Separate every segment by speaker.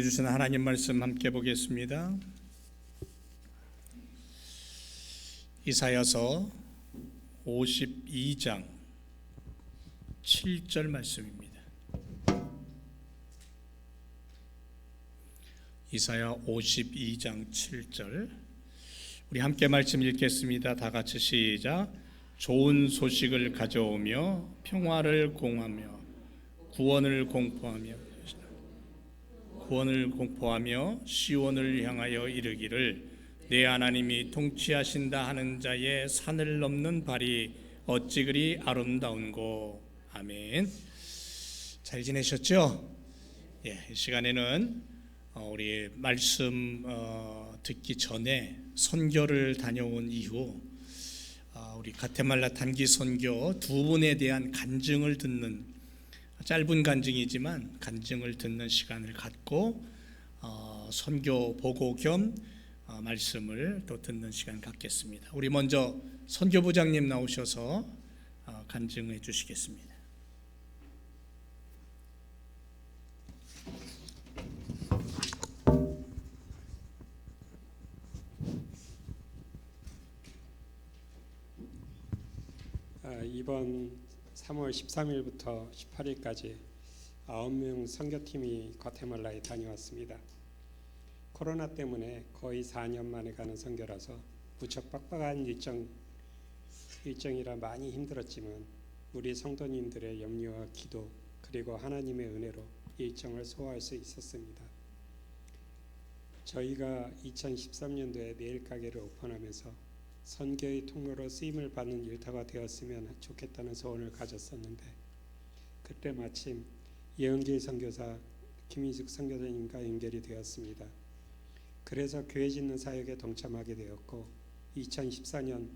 Speaker 1: 주신 하나님 말씀 함께 보겠습니다. 이사야서 52장 7절 말씀입니다. 이사야 52장 7절 우리 함께 말씀 읽겠습니다. 다 같이 시작. 좋은 소식을 가져오며 평화를 공하며 구원을 공포하며 시온을 향하여 이르기를 내 하나님이 통치하신다 하는 자의 산을 넘는 발이 어찌 그리 아름다운고. 아멘. 잘 지내셨죠? 이 시간에는 우리 말씀 듣기 전에 선교를 다녀온 이후 우리 가테말라 단기 선교 두 분에 대한 간증을 듣는, 짧은 간증이지만 간증을 듣는 시간을 갖고 선교 보고 겸 말씀을 또 듣는 시간 갖겠습니다. 우리 먼저 선교부장님 나오셔서 간증해 주시겠습니다.
Speaker 2: 이번 3월 13일부터 18일까지 9명 선교팀이 과테말라에 다녀왔습니다. 코로나 때문에 거의 4년 만에 가는 선교라서 무척 빡빡한 일정이라 많이 힘들었지만 우리 성도님들의 염려와 기도 그리고 하나님의 은혜로 일정을 소화할 수 있었습니다. 저희가 2013년도에 네일 가게를 오픈하면서 선교의 통로로 쓰임을 받는 일터가 되었으면 좋겠다는 소원을 가졌었는데, 그때 마침 예언길 선교사 김인숙 선교사님과 연결이 되었습니다. 그래서 교회 짓는 사역에 동참하게 되었고, 2014년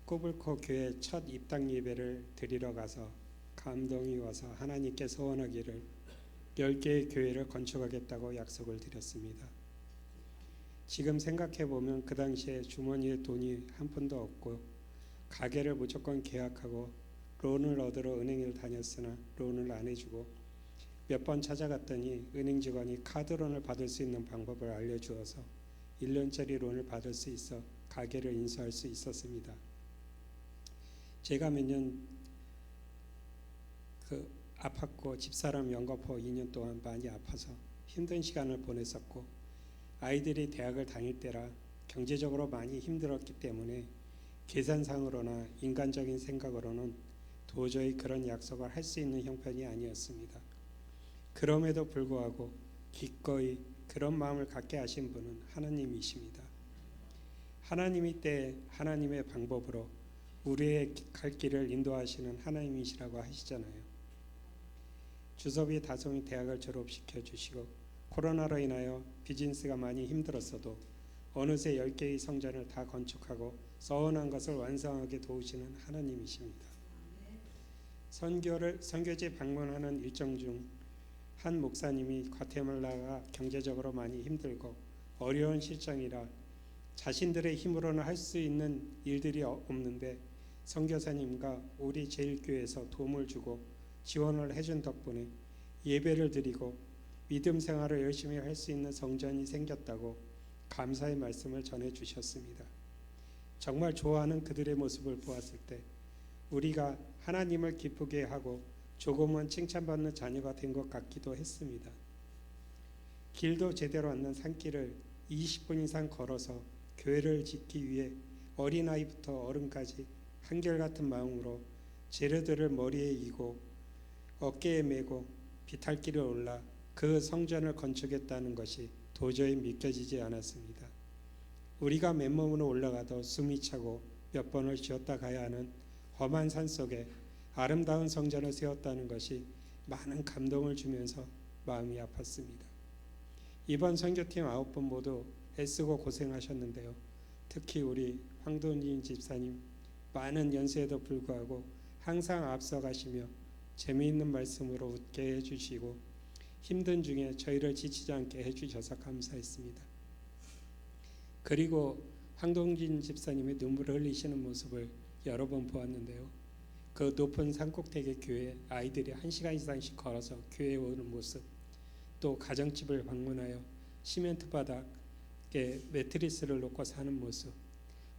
Speaker 2: 꼬불코 교회 첫 입당 예배를 드리러 가서 감동이 와서 하나님께 소원하기를 10개의 교회를 건축하겠다고 약속을 드렸습니다. 지금 생각해보면 그 당시에 주머니에 돈이 한 푼도 없고 가게를 무조건 계약하고 론을 얻으러 은행을 다녔으나 론을 안 해주고 몇 번 찾아갔더니 은행 직원이 카드론을 받을 수 있는 방법을 알려주어서 1년짜리 론을 받을 수 있어 가게를 인수할 수 있었습니다. 제가 몇 년 아팠고 집사람 영거포 2년 동안 많이 아파서 힘든 시간을 보냈었고, 아이들이 대학을 다닐 때라 경제적으로 많이 힘들었기 때문에 계산상으로나 인간적인 생각으로는 도저히 그런 약속을 할 수 있는 형편이 아니었습니다. 그럼에도 불구하고 기꺼이 그런 마음을 갖게 하신 분은 하나님이십니다. 하나님이 때 하나님의 방법으로 우리의 갈 길을 인도하시는 하나님이시라고 하시잖아요. 주섭이 다송이 대학을 졸업시켜 주시고 코로나로 인하여 비즈니스가 많이 힘들었어도 어느새 10개의 성전을 다 건축하고 서원한 것을 완성하게 도우시는 하나님이십니다. 선교지 방문하는 일정 중 한 목사님이 과테말라가 경제적으로 많이 힘들고 어려운 실정이라 자신들의 힘으로는 할 수 있는 일들이 없는데 선교사님과 우리 제일교회에서 도움을 주고 지원을 해준 덕분에 예배를 드리고 믿음 생활을 열심히 할 수 있는 성전이 생겼다고 감사의 말씀을 전해 주셨습니다. 정말 좋아하는 그들의 모습을 보았을 때 우리가 하나님을 기쁘게 하고 조금은 칭찬받는 자녀가 된 것 같기도 했습니다. 길도 제대로 않는 산길을 20분 이상 걸어서 교회를 짓기 위해 어린아이부터 어른까지 한결같은 마음으로 재료들을 머리에 이고 어깨에 메고 비탈길을 올라 그 성전을 건축했다는 것이 도저히 믿겨지지 않았습니다. 우리가 맨몸으로 올라가도 숨이 차고 몇 번을 쉬었다 가야 하는 험한 산 속에 아름다운 성전을 세웠다는 것이 많은 감동을 주면서 마음이 아팠습니다. 이번 선교팀 9분 모두 애쓰고 고생하셨는데요. 특히 우리 황돈진 집사님 많은 연세에도 불구하고 항상 앞서가시며 재미있는 말씀으로 웃게 해주시고 힘든 중에 저희를 지치지 않게 해주셔서 감사했습니다. 그리고 황동진 집사님의 눈물을 흘리시는 모습을 여러 번 보았는데요. 그 높은 산꼭대기 교회 아이들이 1시간 이상씩 걸어서 교회에 오는 모습, 또 가정집을 방문하여 시멘트 바닥에 매트리스를 놓고 사는 모습,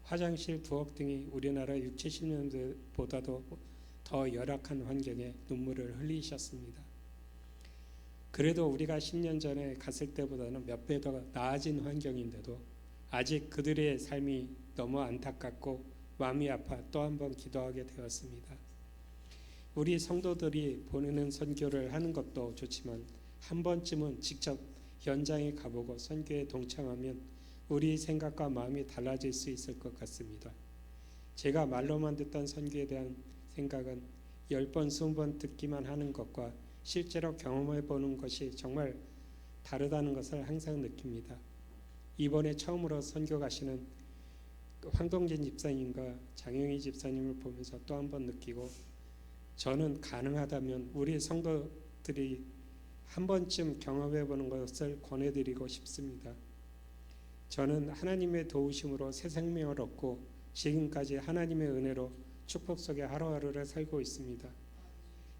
Speaker 2: 화장실, 부엌 등이 우리나라 60, 70년대보다도 더 열악한 환경에 눈물을 흘리셨습니다. 그래도 우리가 10년 전에 갔을 때보다는 몇 배 더 나아진 환경인데도 아직 그들의 삶이 너무 안타깝고 마음이 아파 또 한 번 기도하게 되었습니다. 우리 성도들이 보내는 선교를 하는 것도 좋지만 한 번쯤은 직접 현장에 가보고 선교에 동참하면 우리 생각과 마음이 달라질 수 있을 것 같습니다. 제가 말로만 듣던 선교에 대한 생각은 10번, 20번 듣기만 하는 것과 실제로 경험해 보는 것이 정말 다르다는 것을 항상 느낍니다. 이번에 처음으로 선교 가시는 황동진 집사님과 장영희 집사님을 보면서 또 한 번 느끼고, 저는 가능하다면 우리 성도들이 한 번쯤 경험해 보는 것을 권해드리고 싶습니다. 저는 하나님의 도우심으로 새 생명을 얻고 지금까지 하나님의 은혜로 축복 속에 하루하루를 살고 있습니다.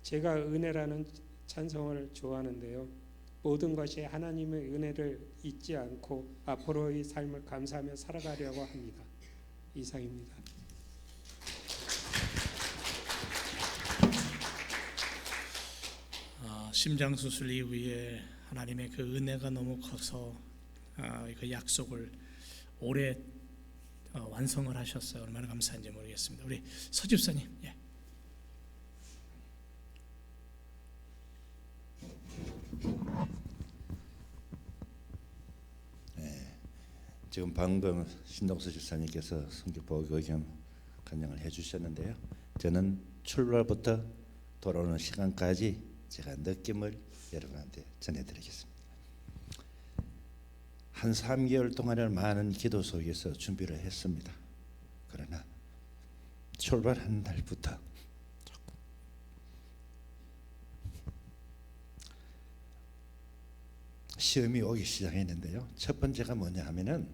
Speaker 2: 제가 은혜라는 찬송을 좋아하는데요, 모든 것이 하나님의 은혜를 잊지 않고 앞으로의 삶을 감사하며 살아가려고 합니다. 이상입니다.
Speaker 1: 심장 수술 이후에 하나님의 그 은혜가 너무 커서 그 약속을 오래 완성을 하셨어요. 얼마나 감사한지 모르겠습니다. 우리 서 집사님. 예.
Speaker 3: 지금 방금 신동수 집사님께서 선교복 의견 간증을 해주셨는데요. 저는 출발부터 돌아오는 시간까지 제가 느낌을 여러분한테 전해드리겠습니다. 한 3개월 동안의 많은 기도 속에서 준비를 했습니다. 그러나 출발한 날부터 시험이 오기 시작했는데요. 첫 번째가 뭐냐 하면은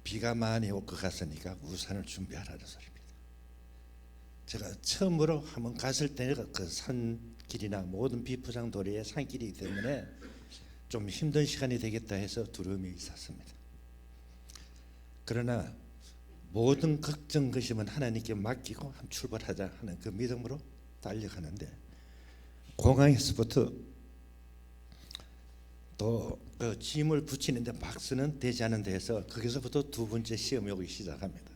Speaker 3: 비가 많이 올 것 같으니까 우산을 준비하라는 소리입니다. 제가 처음으로 한번 갔을 때 그 산길이나 모든 비포장 도리의 산길이기 때문에 좀 힘든 시간이 되겠다 해서 두려움이 있었습니다. 그러나 모든 걱정 것이면 하나님께 맡기고 출발하자 하는 그 믿음으로 달려가는데, 공항에서부터 또 그 짐을 붙이는데 박스는 되지 않은 데에서 거기서부터 두 번째 시험이 오기 시작합니다.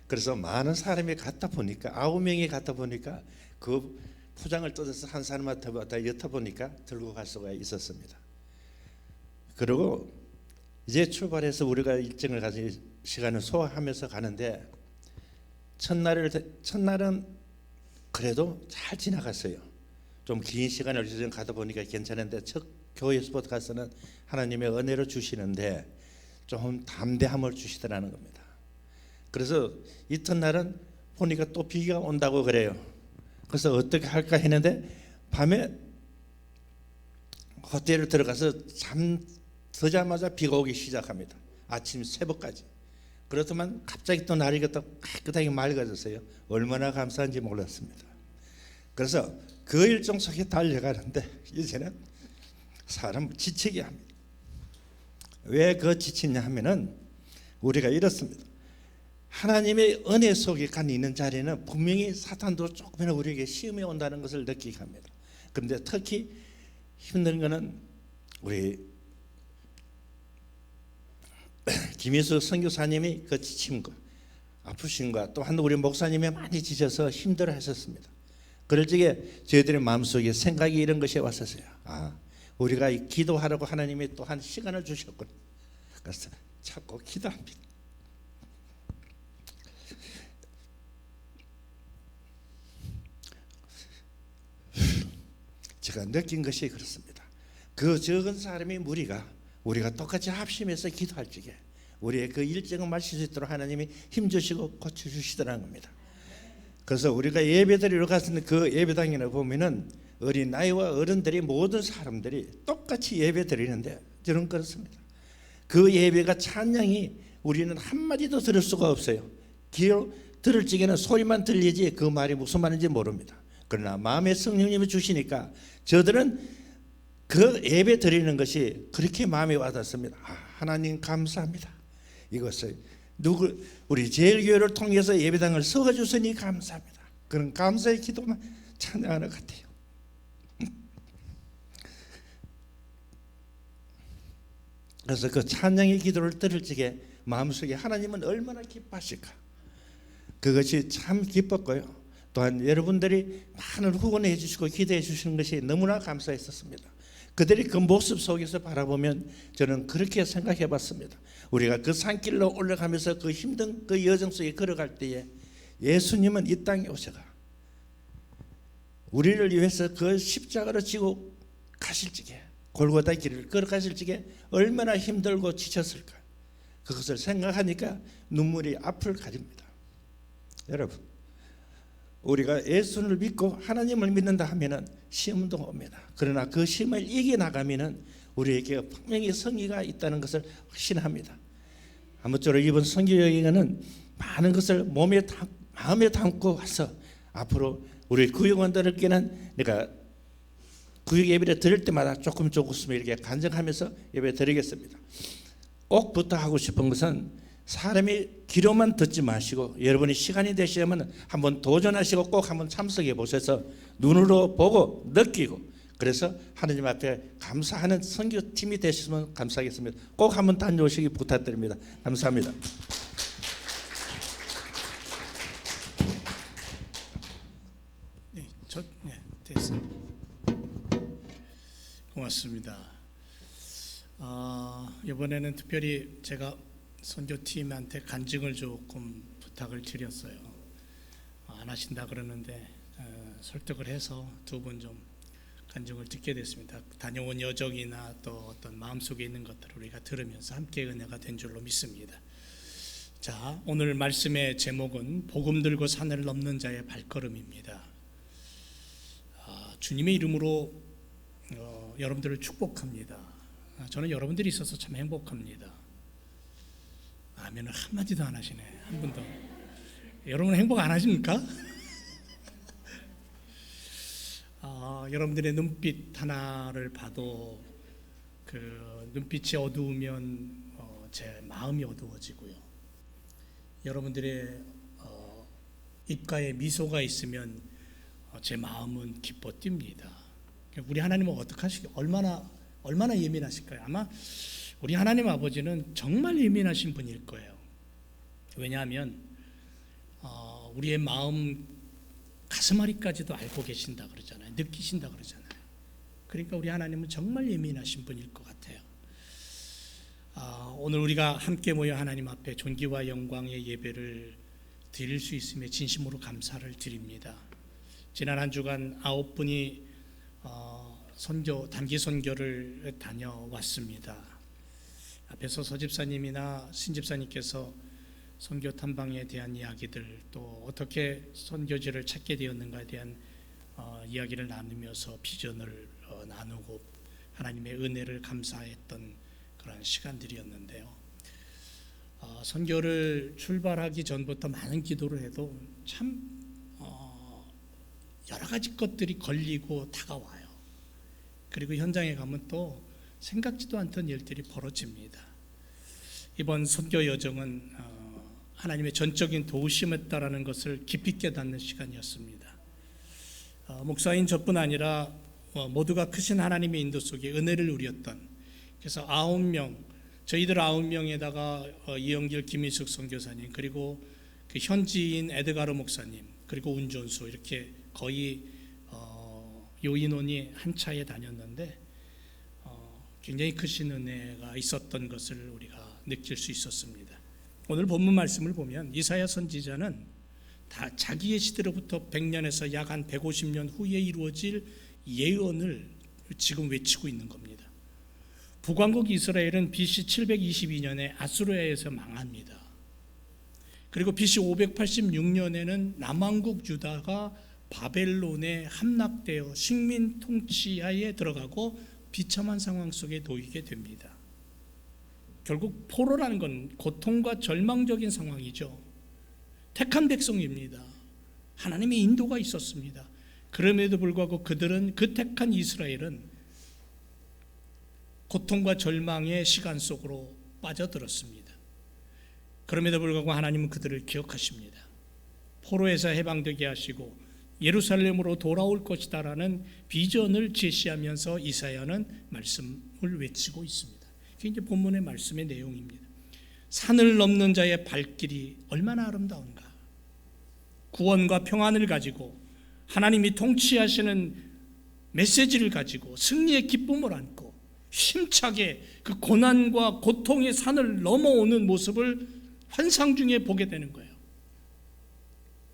Speaker 3: 그래서 많은 사람이 갔다 보니까 9명이 갔다 보니까 그 포장을 뜯어서 한 사람한테 엿다 보니까 들고 갈 수가 있었습니다. 그리고 이제 출발해서 우리가 일정을 가진 시간을 소화하면서 가는데, 첫날은 그래도 잘 지나갔어요. 좀 긴 시간을 가다 보니까 괜찮은데, 첫 교회에서부터 가서는 하나님의 은혜를 주시는데 좀 담대함을 주시더라는 겁니다. 그래서 이튿날은 보니까 또 비가 온다고 그래요. 그래서 어떻게 할까 했는데 밤에 호텔에 들어가서 잠드자마자 비가 오기 시작합니다. 아침 새벽까지. 그렇지만 갑자기 또 날이 깨끗하게 맑아졌어요. 얼마나 감사한지 몰랐습니다. 그래서 그 일정 속에 달려가는데 이제는 사람 지치게 합니다. 왜 그 지치냐 하면은 우리가 이렇습니다. 하나님의 은혜 속에 간 있는 자리는 분명히 사탄도 조금이나 우리에게 시험이 온다는 것을 느끼게 합니다. 그런데 특히 힘든 것은 우리 김희수 선교사님이 그 지침과 아프심과 또한 우리 목사님이 많이 지쳐서 힘들어하셨습니다. 그럴 적에 저희들의 마음속에 생각이 이런 것이 왔었어요. 우리가 기도하라고 하나님이 또한 시간을 주셨구나. 그래서 자꾸 기도합니다. 제가 느낀 것이 그렇습니다. 그 적은 사람의 무리가 우리가 똑같이 합심해서 기도할 적에 우리의 그 일정을 마칠 수 있도록 하나님이 힘주시고 고쳐주시더라는 겁니다. 그래서 우리가 예배드리러 갔을 그 예배당에 보면은 어린 나이와 어른들이 모든 사람들이 똑같이 예배드리는데 저는 그렇습니다. 그 예배가 찬양이 우리는 한마디도 들을 수가 없어요. 귀로 들을 적에는 소리만 들리지 그 말이 무슨 말인지 모릅니다. 그러나 마음의 성령님이 주시니까 저들은 그 예배 드리는 것이 그렇게 마음에 와닿습니다. 하나님 감사합니다. 이것을 우리 제일교회를 통해서 예배당을 세워주시니 감사합니다. 그런 감사의 기도만 찬양하는 것 같아요. 그래서 그 찬양의 기도를 들을 적에 마음속에 하나님은 얼마나 기뻐하실까, 그것이 참 기뻤고요. 또한 여러분들이 많은 후원해 주시고 기도해 주시는 것이 너무나 감사했었습니다. 그들이 그 모습 속에서 바라보면 저는 그렇게 생각해 봤습니다. 우리가 그 산길로 올라가면서 그 힘든 그 여정 속에 걸어갈 때에 예수님은 이 땅에 오셔가 우리를 위해서 그 십자가를 지고 가실 적에, 골고다 길을 걸어가실 적에 얼마나 힘들고 지쳤을까, 그것을 생각하니까 눈물이 앞을 가립니다. 여러분, 우리가 예수를 믿고 하나님을 믿는다 하면은 시험도 옵니다. 그러나 그 시험을 이겨나가면은 우리에게 분명히 승리가 있다는 것을 확신합니다. 아무쪼록 이번 선교 여행은 많은 것을 마음에 담고 와서 앞으로 우리 구역원들에게는 내가 구역 예배를 드릴 때마다 조금씩 이렇게 간증하면서 예배 드리겠습니다. 꼭 부탁하고 싶은 것은 사람이 귀로만 듣지 마시고 여러분이 시간이 되시면 한번 도전하시고 꼭 한번 참석해 보셔서 눈으로 보고 느끼고, 그래서 하나님 앞에 감사하는 선교팀이 되시면 감사하겠습니다. 꼭 한번 다녀오시기 부탁드립니다. 감사합니다.
Speaker 1: 됐습니다. 고맙습니다. 이번에는 특별히 제가 선교팀한테 간증을 조금 부탁을 드렸어요. 안 하신다 그러는데 설득을 해서 두 분 좀 간증을 듣게 됐습니다. 다녀온 여정이나 또 어떤 마음속에 있는 것들을 우리가 들으면서 함께 은혜가 된 줄로 믿습니다. 자, 오늘 말씀의 제목은 복음 들고 산을 넘는 자의 발걸음입니다. 주님의 이름으로 여러분들을 축복합니다. 저는 여러분들이 있어서 참 행복합니다. 아멘을 한마디도 안 하시네. 한 분도. 여러분 행복 안 하십니까? 여러분들의 눈빛 하나를 봐도 그 눈빛이 어두우면 제 마음이 어두워지고요. 여러분들의 입가에 미소가 있으면 제 마음은 기뻐 뜁니다. 우리 하나님은 어떻게 하시게, 얼마나 예민하실까요? 아마 우리 하나님 아버지는 정말 예민하신 분일 거예요. 왜냐하면 우리의 마음 가슴앓이까지도 알고 계신다 그러잖아요. 느끼신다 그러잖아요. 그러니까 우리 하나님은 정말 예민하신 분일 것 같아요. 오늘 우리가 함께 모여 하나님 앞에 존귀와 영광의 예배를 드릴 수 있음에 진심으로 감사를 드립니다. 지난 한 주간 9분이 단기 선교를 다녀왔습니다. 앞에서 서집사님이나 신집사님께서 선교 탐방에 대한 이야기들, 또 어떻게 선교지를 찾게 되었는가에 대한 이야기를 나누면서 비전을 나누고 하나님의 은혜를 감사했던 그런 시간들이었는데요. 선교를 출발하기 전부터 많은 기도를 해도 참 여러 가지 것들이 걸리고 다가와요. 그리고 현장에 가면 또 생각지도 않던 일들이 벌어집니다. 이번 선교 여정은 하나님의 전적인 도우심이었다라는 것을 깊이 깨닫는 시간이었습니다. 목사인 저뿐 아니라 모두가 크신 하나님의 인도 속에 은혜를 누렸던, 그래서 9명, 저희들 9명에다가 이영길 김인숙 선교사님, 그리고 그 현지인 에드가르 목사님, 그리고 운전수, 이렇게 거의 요인원이 한 차에 다녔는데 굉장히 크신 은혜가 있었던 것을 우리가 느낄 수 있었습니다. 오늘 본문 말씀을 보면 이사야 선지자는 다 자기의 시대로부터 100년에서 약 한 150년 후에 이루어질 예언을 지금 외치고 있는 겁니다. 북왕국 이스라엘은 BC 722년에 아수르에서 망합니다. 그리고 BC 586년에는 남왕국 유다가 바벨론에 함락되어 식민 통치하에 들어가고 비참한 상황 속에 놓이게 됩니다. 결국 포로라는 건 고통과 절망적인 상황이죠. 택한 백성입니다. 하나님의 인도가 있었습니다. 그럼에도 불구하고 그들은, 그 택한 이스라엘은 고통과 절망의 시간 속으로 빠져들었습니다. 그럼에도 불구하고 하나님은 그들을 기억하십니다. 포로에서 해방되게 하시고 예루살렘으로 돌아올 것이다라는 비전을 제시하면서 이사야는 말씀을 외치고 있습니다. 이게 이제 본문의 말씀의 내용입니다. 산을 넘는 자의 발길이 얼마나 아름다운가. 구원과 평안을 가지고 하나님이 통치하시는 메시지를 가지고 승리의 기쁨을 안고 힘차게 그 고난과 고통의 산을 넘어오는 모습을 환상 중에 보게 되는 거예요.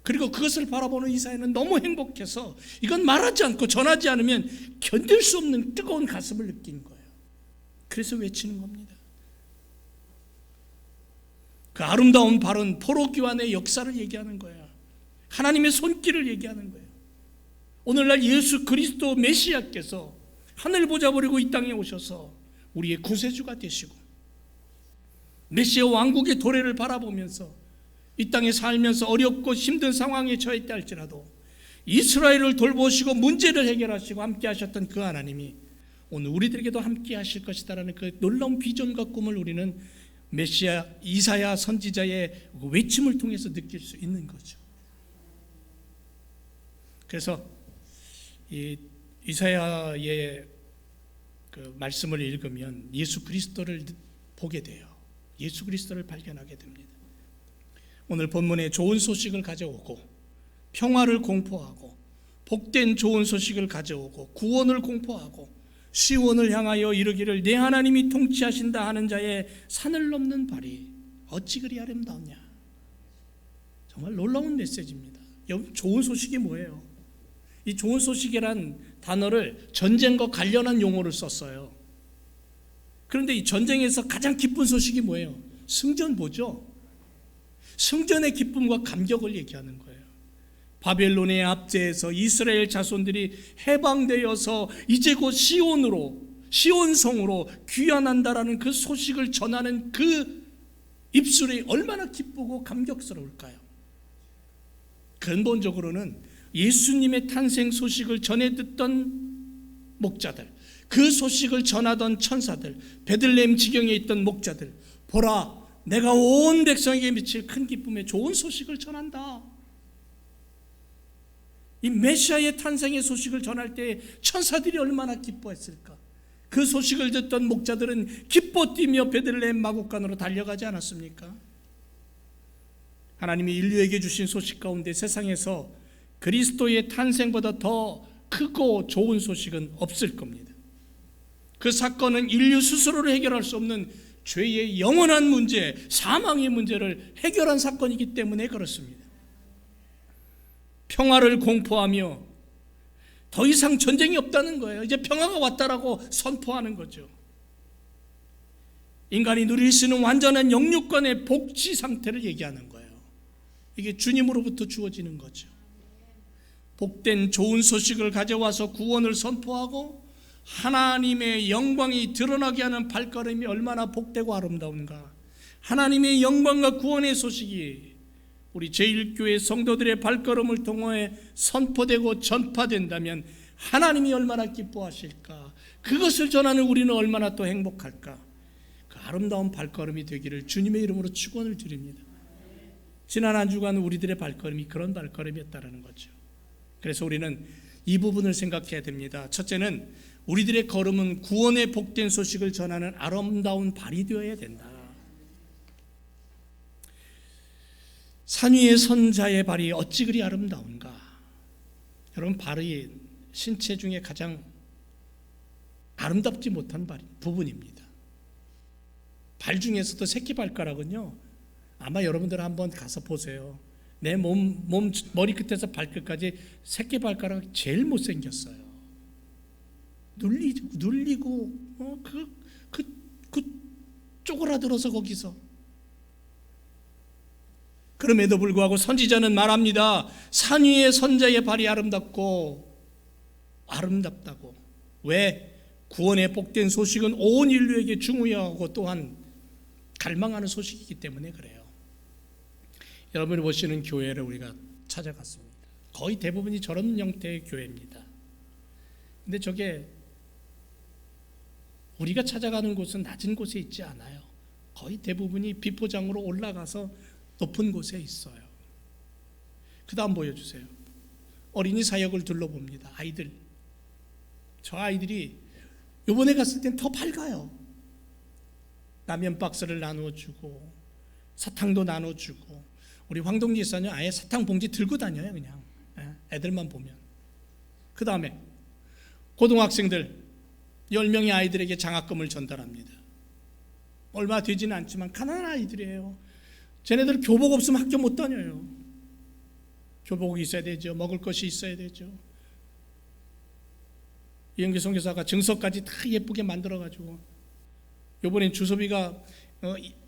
Speaker 1: 그리고 그것을 바라보는 이사야는 너무 행복해서 이건 말하지 않고 전하지 않으면 견딜 수 없는 뜨거운 가슴을 느낀 거예요. 그래서 외치는 겁니다. 그 아름다운 발은 포로 귀환의 역사를 얘기하는 거예요. 하나님의 손길을 얘기하는 거예요. 오늘날 예수 그리스도 메시아께서 하늘 보좌 버리고 이 땅에 오셔서 우리의 구세주가 되시고 메시아 왕국의 도래를 바라보면서 이 땅에 살면서 어렵고 힘든 상황에 처했다 할지라도 이스라엘을 돌보시고 문제를 해결하시고 함께 하셨던 그 하나님이 오늘 우리들에게도 함께 하실 것이다라는 그 놀라운 비전과 꿈을 우리는 메시아 이사야 선지자의 외침을 통해서 느낄 수 있는 거죠. 그래서 이 이사야의 그 말씀을 읽으면 예수 그리스도를 보게 돼요. 예수 그리스도를 발견하게 됩니다. 오늘 본문에 좋은 소식을 가져오고 평화를 공포하고 복된 좋은 소식을 가져오고 구원을 공포하고 시온을 향하여 이르기를 내 하나님이 통치하신다 하는 자의 산을 넘는 발이 어찌 그리 아름다우냐. 정말 놀라운 메시지입니다. 여러분, 좋은 소식이 뭐예요? 이 좋은 소식이란 단어를 전쟁과 관련한 용어를 썼어요. 그런데 이 전쟁에서 가장 기쁜 소식이 뭐예요? 승전보죠. 승전의 기쁨과 감격을 얘기하는 거예요. 바벨론의 압제에서 이스라엘 자손들이 해방되어서 이제 곧 시온성으로 귀환한다라는 그 소식을 전하는 그 입술이 얼마나 기쁘고 감격스러울까요? 근본적으로는 예수님의 탄생 소식을 전해 듣던 목자들, 그 소식을 전하던 천사들, 베들레헴 지경에 있던 목자들, 보라, 내가 온 백성에게 미칠 큰 기쁨의 좋은 소식을 전한다. 이 메시아의 탄생의 소식을 전할 때 천사들이 얼마나 기뻐했을까. 그 소식을 듣던 목자들은 기뻐 뛰며 베들레헴 마국간으로 달려가지 않았습니까? 하나님이 인류에게 주신 소식 가운데 세상에서 그리스도의 탄생보다 더 크고 좋은 소식은 없을 겁니다. 그 사건은 인류 스스로를 해결할 수 없는 죄의 영원한 문제, 사망의 문제를 해결한 사건이기 때문에 그렇습니다. 평화를 공포하며 더 이상 전쟁이 없다는 거예요. 이제 평화가 왔다라고 선포하는 거죠. 인간이 누릴 수 있는 완전한 영육간의 복지 상태를 얘기하는 거예요. 이게 주님으로부터 주어지는 거죠. 복된 좋은 소식을 가져와서 구원을 선포하고 하나님의 영광이 드러나게 하는 발걸음이 얼마나 복되고 아름다운가. 하나님의 영광과 구원의 소식이 우리 제1교회 성도들의 발걸음을 통해 선포되고 전파된다면 하나님이 얼마나 기뻐하실까. 그것을 전하는 우리는 얼마나 또 행복할까. 그 아름다운 발걸음이 되기를 주님의 이름으로 축원을 드립니다. 지난 한 주간 우리들의 발걸음이 그런 발걸음이었다는 거죠. 그래서 우리는 이 부분을 생각해야 됩니다. 첫째는 우리들의 걸음은 구원의 복된 소식을 전하는 아름다운 발이 되어야 된다. 산 위에 선 자의 발이 어찌 그리 아름다운가. 여러분, 발이 신체 중에 가장 아름답지 못한 부분입니다. 발 중에서도 새끼발가락은요, 아마 여러분들 한번 가서 보세요. 내 머리 끝에서 발끝까지 새끼발가락이 제일 못생겼어요. 눌리고 쪼그라들어서 거기서. 그럼에도 불구하고 선지자는 말합니다. 산 위에 선자의 발이 아름답다고. 왜? 구원의 복된 소식은 온 인류에게 중요하고 또한 갈망하는 소식이기 때문에 그래요. 여러분이 보시는 교회를 우리가 찾아갔습니다. 거의 대부분이 저런 형태의 교회입니다. 근데 저게 우리가 찾아가는 곳은 낮은 곳에 있지 않아요. 거의 대부분이 비포장으로 올라가서 높은 곳에 있어요. 그 다음 보여주세요. 어린이 사역을 둘러봅니다. 아이들, 저 아이들이 요번에 갔을 땐 더 밝아요. 라면 박스를 나눠주고 사탕도 나눠주고, 우리 황동지 집사님 아예 사탕 봉지 들고 다녀요. 그냥 애들만 보면. 그 다음에 고등학생들 10명의 아이들에게 장학금을 전달합니다. 얼마 되지는 않지만 가난한 아이들이에요. 쟤네들 교복 없으면 학교 못 다녀요. 교복이 있어야 되죠. 먹을 것이 있어야 되죠. 이영기 선교사가 증서까지 다 예쁘게 만들어가지고, 요번엔 주소비가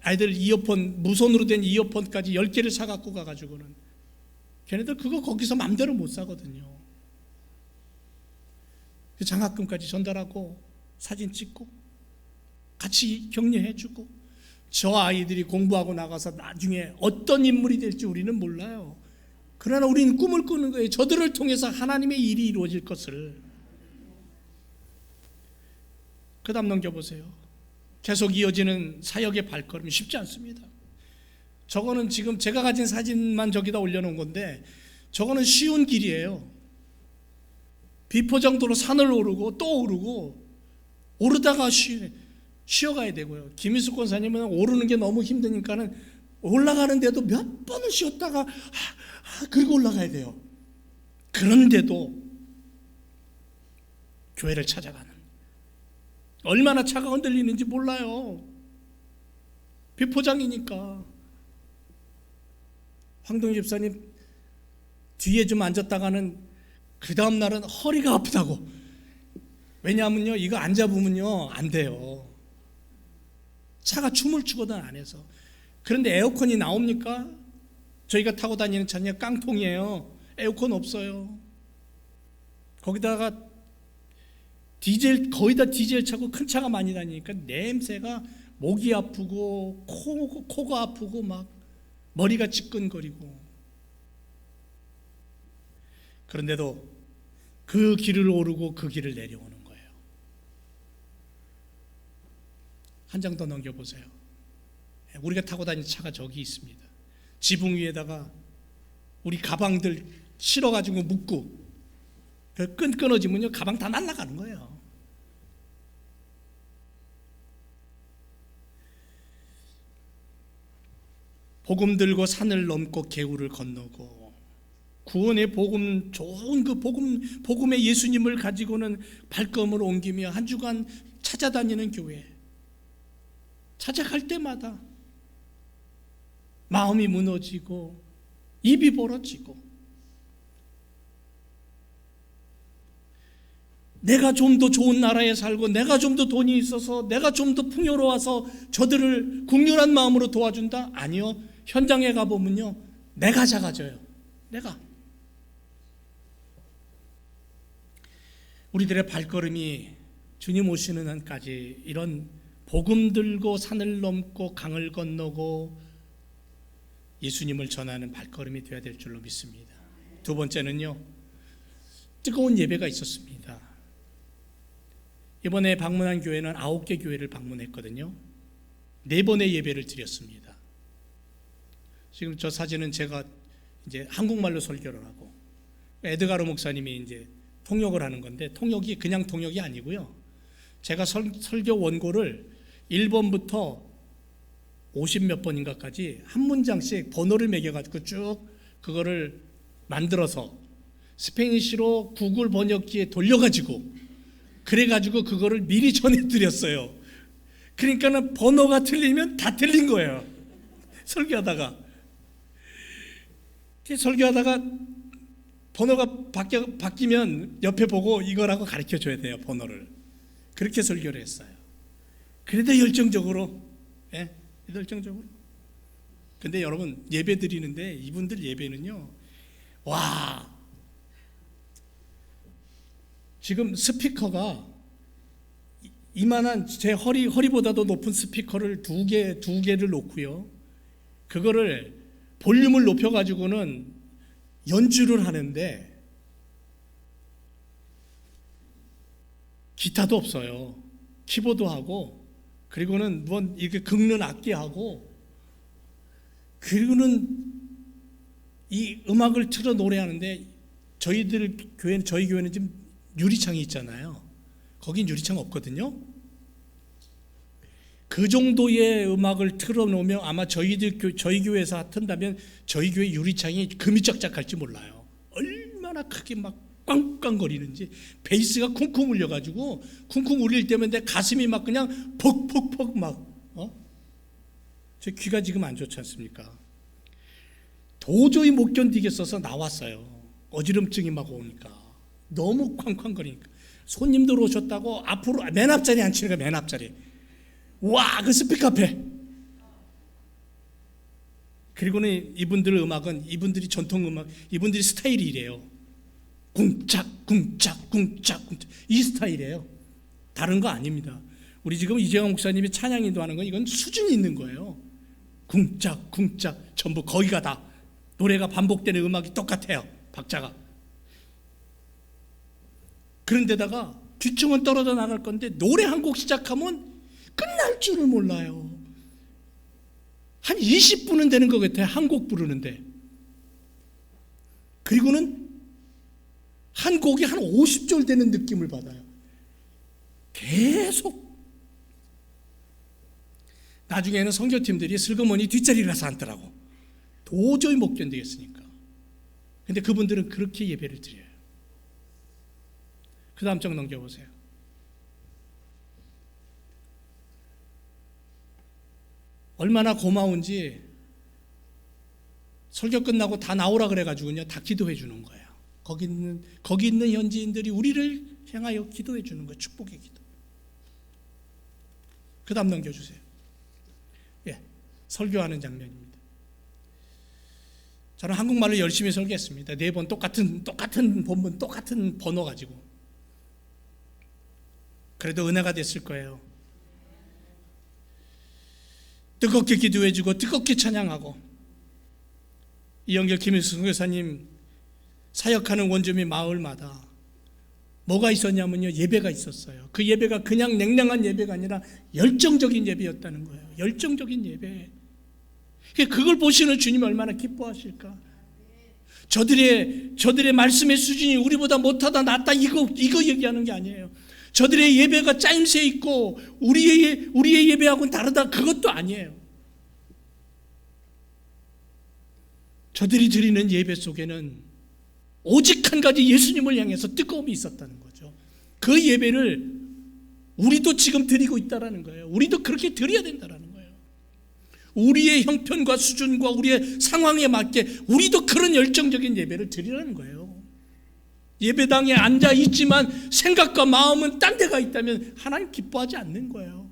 Speaker 1: 아이들 이어폰, 무선으로 된 이어폰까지 10개를 사갖고 가가지고는, 걔네들 그거 거기서 맘대로 못 사거든요. 장학금까지 전달하고 사진 찍고 같이 격려해주고, 저 아이들이 공부하고 나가서 나중에 어떤 인물이 될지 우리는 몰라요. 그러나 우리는 꿈을 꾸는 거예요. 저들을 통해서 하나님의 일이 이루어질 것을. 그 다음 넘겨보세요. 계속 이어지는 사역의 발걸음이 쉽지 않습니다. 저거는 지금 제가 가진 사진만 저기다 올려놓은 건데, 저거는 쉬운 길이에요. 비포장도로 산을 오르고 또 오르고, 오르다가 쉬어가야 되고요. 김희숙 권사님은 오르는 게 너무 힘드니까는 올라가는데도 몇 번을 쉬었다가 그리고 올라가야 돼요. 그런데도 교회를 찾아가는, 얼마나 차가 흔들리는지 몰라요. 비포장이니까. 황동희 집사님 뒤에 좀 앉았다가는 그 다음 날은 허리가 아프다고. 왜냐하면요, 이거 안 잡으면요 안 돼요. 차가 춤을 추거든 안에서. 그런데 에어컨이 나옵니까? 저희가 타고 다니는 차는 깡통이에요. 에어컨 없어요. 거기다가 디젤, 거의 다 디젤 차고 큰 차가 많이 다니니까 냄새가 목이 아프고 코가 아프고 막 머리가 찌끈거리고. 그런데도 그 길을 오르고 그 길을 내려오는 거예요. 한 장 더 넘겨보세요. 우리가 타고 다니는 차가 저기 있습니다. 지붕 위에다가 우리 가방들 실어가지고 묶고, 그 끈 끊어지면요 가방 다 날아가는 거예요. 복음 들고 산을 넘고 개울을 건너고, 구원의 복음, 좋은 그 복음의 예수님을 가지고는 발걸음을 옮기며 한 주간 찾아다니는 교회. 찾아갈 때마다 마음이 무너지고 입이 벌어지고, 내가 좀 더 좋은 나라에 살고, 내가 좀 더 돈이 있어서, 내가 좀 더 풍요로워서 저들을 국률한 마음으로 도와준다? 아니요. 현장에 가보면요 내가 작아져요. 내가. 우리들의 발걸음이 주님 오시는 한까지 이런 복음 들고 산을 넘고 강을 건너고 예수님을 전하는 발걸음이 되어야 될 줄로 믿습니다. 두 번째는요, 뜨거운 예배가 있었습니다. 이번에 방문한 교회는 9개 교회를 방문했거든요. 4번의 예배를 드렸습니다. 지금 저 사진은 제가 이제 한국말로 설교를 하고, 에드가로 목사님이 이제 통역을 하는 건데, 통역이 그냥 통역이 아니고요, 제가 설교 원고를 1번부터 50몇 번인가까지 한 문장씩 번호를 매겨가지고 쭉 그거를 만들어서 스페니쉬로 구글 번역기에 돌려가지고, 그래가지고 그거를 미리 전해드렸어요. 그러니까는 번호가 틀리면 다 틀린 거예요. 설교하다가 번호가 바뀌면 옆에 보고 이거라고 가르쳐 줘야 돼요. 번호를. 그렇게 설교를 했어요. 그래도 열정적으로, 열정적으로. 근데 여러분, 예배 드리는데 이분들 예배는요, 와, 지금 스피커가 이만한 제 허리보다도 높은 스피커를 두 개를 놓고요, 그거를 볼륨을 높여가지고는 연주를 하는데 기타도 없어요. 키보드 하고, 그리고는 뭐 이렇게 긁는 악기 하고, 그리고는 이 음악을 틀어 노래하는데, 저희 교회는 지금 유리창이 있잖아요. 거긴 유리창 없거든요. 그 정도의 음악을 틀어놓으면 아마 저희 교회에서 튼다면 저희 교회 유리창이 금이 짝짝할지 몰라요. 얼마나 크게 막 꽝꽝거리는지, 베이스가 쿵쿵 울려가지고 쿵쿵 울릴 때면 내 가슴이 막 그냥 퍽퍽퍽 막 제 귀가 지금 안 좋지 않습니까? 도저히 못 견디겠어서 나왔어요. 어지럼증이 막 오니까, 너무 쾅쾅거리니까. 손님들 오셨다고 앞으로 맨 앞자리 앉히는 거야. 맨 앞자리. 와, 그 스피커 앞에. 그리고는 이분들의 음악은, 이분들이 전통 음악, 이분들이 스타일이 이래요. 궁짝 궁짝 궁짝 궁짝, 이 스타일이에요. 다른 거 아닙니다. 우리 지금 이재영 목사님이 찬양 인도하는 건 이건 수준이 있는 거예요. 궁짝 궁짝 전부 거기가 다 노래가 반복되는 음악이 똑같아요. 박자가. 그런데다가 귀청은 떨어져 나갈 건데 노래 한 곡 시작하면 끝날 줄을 몰라요. 한 20분은 되는 것 같아요. 한 곡 부르는데. 그리고는 한 곡이 한 50절 되는 느낌을 받아요. 계속. 나중에는 선교팀들이 슬그머니 뒷자리를 가서 앉더라고. 도저히 못 견디겠으니까. 근데 그분들은 그렇게 예배를 드려요. 그 다음 장 넘겨보세요. 얼마나 고마운지 설교 끝나고 다 나오라 그래가지고요, 다 기도해 주는 거예요. 거기 있는 현지인들이 우리를 향하여 기도해 주는 거예요. 축복의 기도. 그 다음 넘겨주세요. 예, 설교하는 장면입니다. 저는 한국말로 열심히 설교했습니다. 4번 똑같은 본문, 똑같은 번호 가지고. 그래도 은혜가 됐을 거예요. 뜨겁게 기도해주고 뜨겁게 찬양하고. 이영결 김일수 선교사님 사역하는 원주민 마을마다 뭐가 있었냐면요, 예배가 있었어요. 그 예배가 그냥 냉랭한 예배가 아니라 열정적인 예배였다는 거예요. 열정적인 예배. 그걸 보시는 주님이 얼마나 기뻐하실까. 저들의 말씀의 수준이 우리보다 못하다 낫다 이거 얘기하는 게 아니에요. 저들의 예배가 짜임새 있고 우리의 예배하고는 다르다, 그것도 아니에요. 저들이 드리는 예배 속에는 오직 한 가지 예수님을 향해서 뜨거움이 있었다는 거죠. 그 예배를 우리도 지금 드리고 있다는 거예요. 우리도 그렇게 드려야 된다는 거예요. 우리의 형편과 수준과 우리의 상황에 맞게 우리도 그런 열정적인 예배를 드리라는 거예요. 예배당에 앉아 있지만 생각과 마음은 딴 데가 있다면 하나님 기뻐하지 않는 거예요.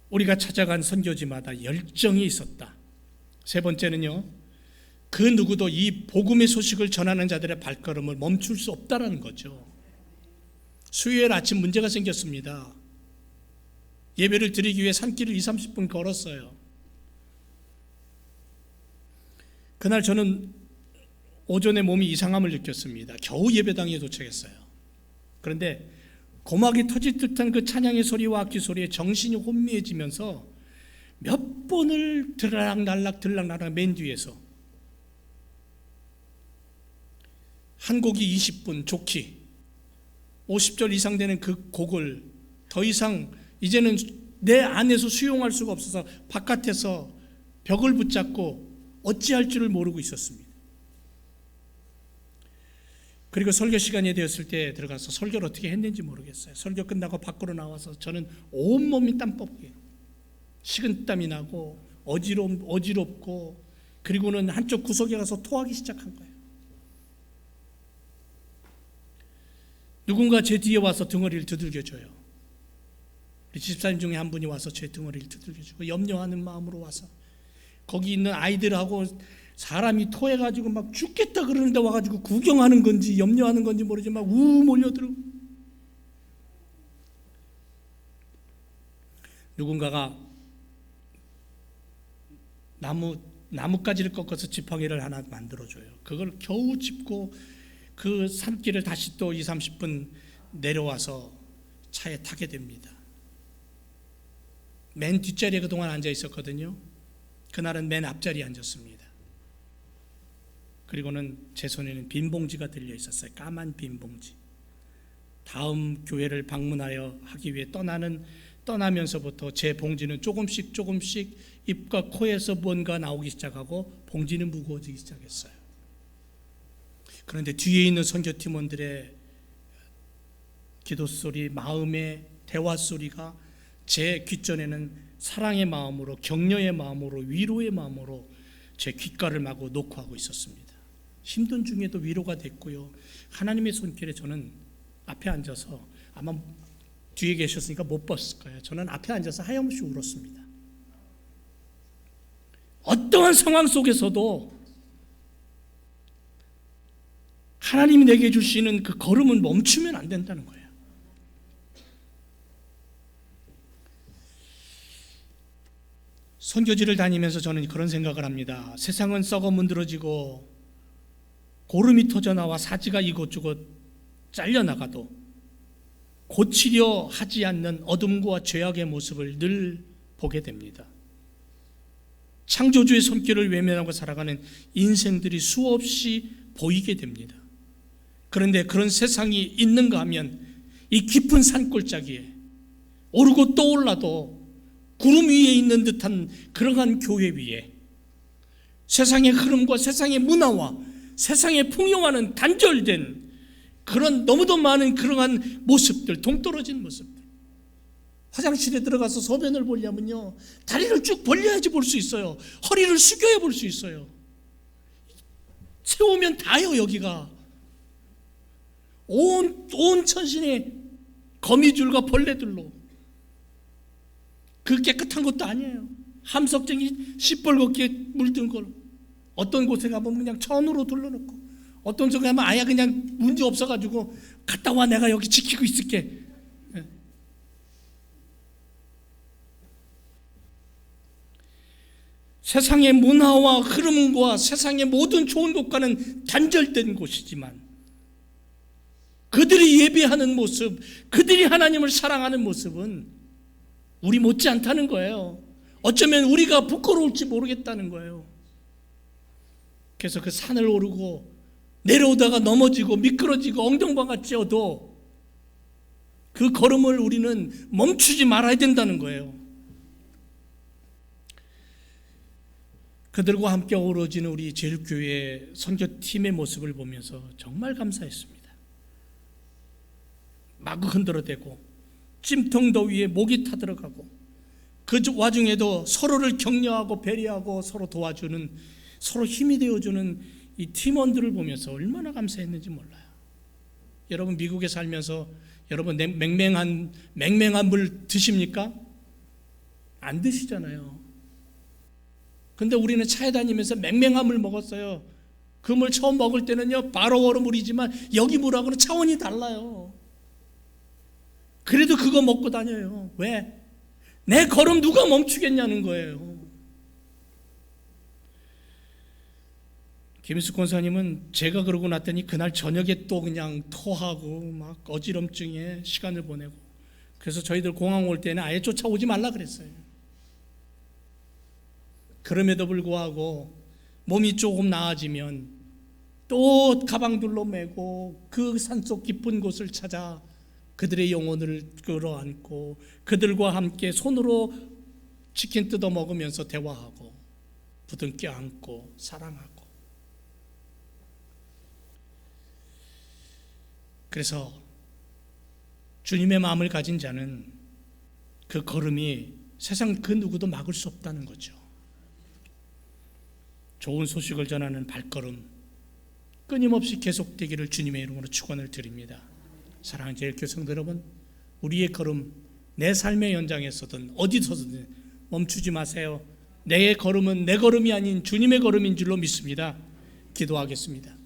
Speaker 1: 우리가 찾아간 선교지마다 열정이 있었다. 세 번째는요, 그 누구도 이 복음의 소식을 전하는 자들의 발걸음을 멈출 수 없다라는 거죠. 수요일 아침 문제가 생겼습니다. 예배를 드리기 위해 산길을 20-30분 걸었어요. 그날 저는 오전에 몸이 이상함을 느꼈습니다. 겨우 예배당에 도착했어요. 그런데 고막이 터질 듯한 그 찬양의 소리와 악기 소리에 정신이 혼미해지면서 몇 번을 들락날락 맨 뒤에서 한 곡이 20분 좋기 50절 이상 되는 그 곡을 더 이상 이제는 내 안에서 수용할 수가 없어서 바깥에서 벽을 붙잡고 어찌할 줄을 모르고 있었습니다. 그리고 설교 시간이 되었을 때 들어가서 설교를 어떻게 했는지 모르겠어요. 설교 끝나고 밖으로 나와서 저는 온몸이 땀뻑이에요. 식은땀이 나고 어지럽고, 그리고는 한쪽 구석에 가서 토하기 시작한 거예요. 누군가 제 뒤에 와서 등허리를 두들겨줘요. 우리 집사님 중에 한 분이 와서 제 등허리를 두들겨주고 염려하는 마음으로 와서 거기 있는 아이들하고 사람이 토해가지고 막 죽겠다 그러는데 와가지고 구경하는 건지 염려하는 건지 모르지만 우 몰려들고, 누군가가 나뭇가지를 꺾어서 지팡이를 하나 만들어줘요. 그걸 겨우 짚고 그 산길을 다시 또 2, 30분 내려와서 차에 타게 됩니다. 맨 뒷자리에 그동안 앉아 있었거든요. 그날은 맨 앞자리에 앉았습니다. 그리고는 제 손에는 빈 봉지가 들려 있었어요. 까만 빈 봉지. 다음 교회를 방문하여 하기 위해 떠나면서부터 제 봉지는 조금씩 입과 코에서 뭔가 나오기 시작하고 봉지는 무거워지기 시작했어요. 그런데 뒤에 있는 선교팀원들의 기도 소리, 마음의 대화 소리가 제 귓전에는 사랑의 마음으로, 격려의 마음으로, 위로의 마음으로 제 귓가를 마구 녹화하고 있었습니다. 힘든 중에도 위로가 됐고요. 하나님의 손길에 저는 앞에 앉아서, 아마 뒤에 계셨으니까 못 봤을 거예요. 저는 앞에 앉아서 하염없이 울었습니다. 어떠한 상황 속에서도 하나님이 내게 주시는 그 걸음은 멈추면 안 된다는 거예요. 선교지를 다니면서 저는 그런 생각을 합니다. 세상은 썩어 문드러지고 고름이 터져 나와 사지가 이곳저곳 잘려나가도 고치려 하지 않는 어둠과 죄악의 모습을 늘 보게 됩니다. 창조주의 손길을 외면하고 살아가는 인생들이 수없이 보이게 됩니다. 그런데 그런 세상이 있는가 하면 이 깊은 산골짜기에 오르고 떠올라도 구름 위에 있는 듯한 그러한 교회 위에 세상의 흐름과 세상의 문화와 세상의 풍요와는 단절된 그런 너무도 많은 그러한 모습들, 동떨어진 모습들. 화장실에 들어가서 소변을 보려면요, 다리를 쭉 벌려야지 볼 수 있어요. 허리를 숙여야 볼 수 있어요. 세우면 다요. 여기가 온 천신이 거미줄과 벌레들로, 그 깨끗한 것도 아니에요. 함석쟁이 시뻘겋게 물든 걸 어떤 곳에 가보면 그냥 천으로 둘러놓고, 어떤 쪽에 가면 아예 그냥 문제 없어가지고 갔다 와, 내가 여기 지키고 있을게. 세상의 문화와 흐름과 세상의 모든 좋은 것과는 단절된 곳이지만 그들이 예배하는 모습, 그들이 하나님을 사랑하는 모습은 우리 못지않다는 거예요. 어쩌면 우리가 부끄러울지 모르겠다는 거예요. 그래서 그 산을 오르고 내려오다가 넘어지고 미끄러지고 엉덩방아 찧어도 그 걸음을 우리는 멈추지 말아야 된다는 거예요. 그들과 함께 어우러지는 우리 제일교회 선교팀의 모습을 보면서 정말 감사했습니다. 마구 흔들어대고 찜통더위에 목이 타들어가고 그 와중에도 서로를 격려하고 배려하고 서로 도와주는, 서로 힘이 되어주는 이 팀원들을 보면서 얼마나 감사했는지 몰라요. 여러분 미국에 살면서 여러분 맹맹한 물 드십니까? 안 드시잖아요. 근데 우리는 차에 다니면서 맹맹한 물 먹었어요. 그 물 처음 먹을 때는요, 바로 얼음물이지만 여기 물하고는 차원이 달라요. 그래도 그거 먹고 다녀요. 왜? 내 걸음 누가 멈추겠냐는 거예요. 김일숙 권사님은 제가 그러고 났더니 그날 저녁에 또 그냥 토하고 막 어지럼증에 시간을 보내고, 그래서 저희들 공항 올 때는 아예 쫓아오지 말라 그랬어요. 그럼에도 불구하고 몸이 조금 나아지면 또 가방들로 메고 그 산속 깊은 곳을 찾아 그들의 영혼을 끌어안고 그들과 함께 손으로 치킨 뜯어 먹으면서 대화하고 부둥켜 안고 사랑하고. 그래서 주님의 마음을 가진 자는 그 걸음이 세상 그 누구도 막을 수 없다는 거죠. 좋은 소식을 전하는 발걸음 끊임없이 계속되기를 주님의 이름으로 축원을 드립니다. 사랑하는 제일교회 성도 여러분, 우리의 걸음 내 삶의 현장에서든 어디서든 멈추지 마세요. 내 걸음은 내 걸음이 아닌 주님의 걸음인 줄로 믿습니다. 기도하겠습니다.